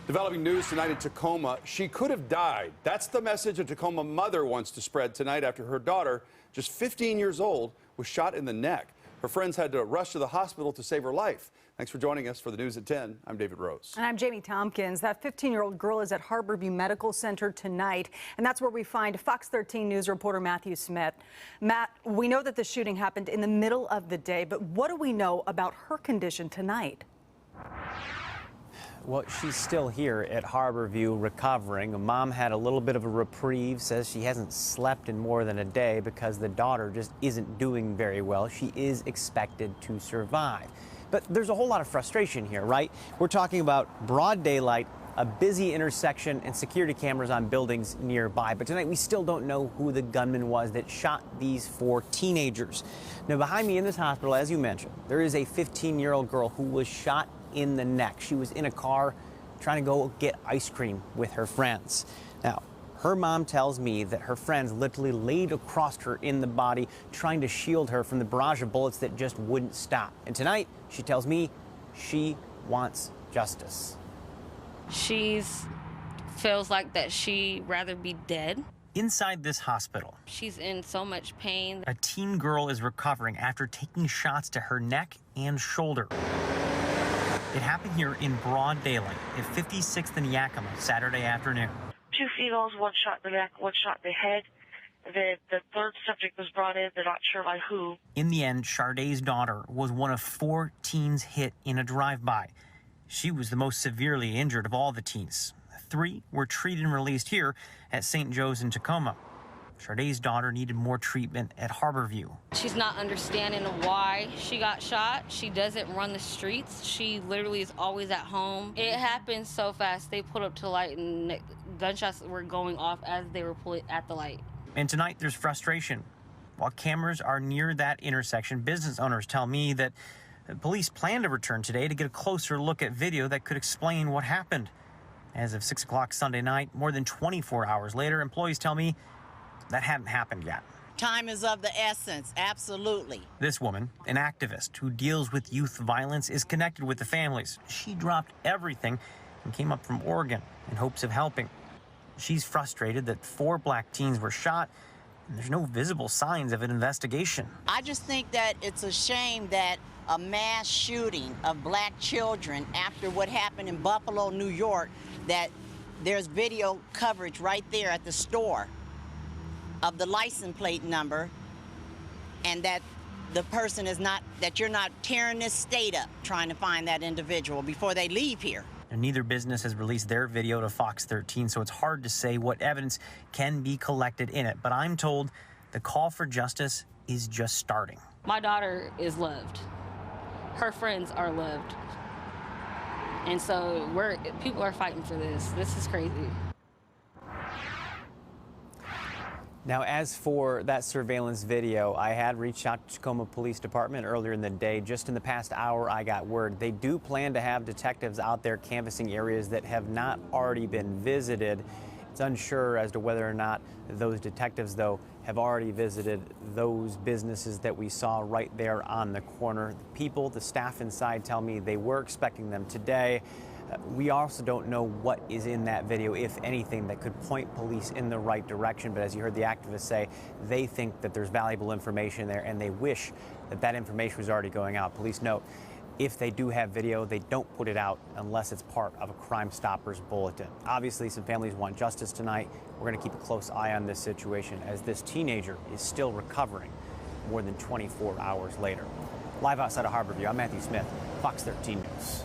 Developing news tonight in Tacoma. She could have died. That's the message a Tacoma mother wants to spread tonight after her daughter, just 15 years old, was shot in the neck. Her friends had to rush to the hospital to save her life. Thanks for joining us for the news at 10. I'm David Rose. And I'm Jamie Tompkins. That 15-year-old girl is at Harborview Medical Center tonight, and that's where we find Fox 13 News reporter Matthew Smith. Matt, we know that the shooting happened in the middle of the day, but what do we know about her condition tonight? Well, she's still here at Harborview recovering. Mom had a little bit of a reprieve, says she hasn't slept in more than a day because the daughter just isn't doing very well. She is expected to survive. But there's a whole lot of frustration here, right? We're talking about broad daylight, a busy intersection, and security cameras on buildings nearby. But tonight, we still don't know who the gunman was that shot these 4 teenagers. Now, behind me in this hospital, as you mentioned, there is a 15-year-old girl who was shot in the neck. She was in a car trying to go get ice cream with her friends. Now, her mom tells me that her friends literally laid across her in the body, trying to shield her from the barrage of bullets that just wouldn't stop. And tonight, she tells me she wants justice. She feels like that she'd rather be dead. Inside this hospital, She's in so much pain. a teen girl is recovering after taking shots to her neck and shoulder. It happened here in broad daylight at 56th and Yakima Saturday afternoon. 2 females, 1 shot in the neck, 1 shot in the head. The third subject was brought in. They're not sure by who. In the end, Shardae's daughter was one of 4 teens hit in a drive-by. She was the most severely injured of all the teens. 3 were treated and released here at St. Joe's in Tacoma. Shardae's daughter needed more treatment at Harborview. She's not understanding why she got shot. She doesn't run the streets. She literally is always at home. It happened so fast. They pulled up to the light and gunshots were going off as they were pulling at the light. And tonight there's frustration. While cameras are near that intersection, business owners tell me that police plan to return today to get a closer look at video that could explain what happened. As of 6 o'clock Sunday night, more than 24 hours later, employees tell me that hadn't happened yet. Time is of the essence, absolutely. This woman, an activist who deals with youth violence, is connected with the families. She dropped everything and came up from Oregon in hopes of helping. She's frustrated that 4 black teens were shot and there's no visible signs of an investigation. I just think that it's a shame that a mass shooting of black children after what happened in Buffalo, New York, that there's video coverage right there at the store of the license plate number, and that the person is not, that you're not tearing this state up trying to find that individual before they leave here. And neither business has released their video to Fox 13, so it's hard to say what evidence can be collected in it. But I'm told the call for justice is just starting. My daughter is loved. Her friends are loved. And so people are fighting for this. This is crazy. Now, as for that surveillance video, I had reached out to Tacoma Police Department earlier in the day. Just in the past hour, I got word they do plan to have detectives out there canvassing areas that have not already been visited. It's unsure as to whether or not those detectives, though, have already visited those businesses that we saw right there on the corner. The people, the staff inside tell me they were expecting them today. We also don't know what is in that video, if anything, that could point police in the right direction. But as you heard the activists say, they think that there's valuable information there, and they wish that that information was already going out. Police note, if they do have video, they don't put it out unless it's part of a Crime Stoppers bulletin. Obviously, some families want justice tonight. We're going to keep a close eye on this situation as this teenager is still recovering more than 24 hours later. Live outside of Harborview, I'm Matthew Smith, Fox 13 News.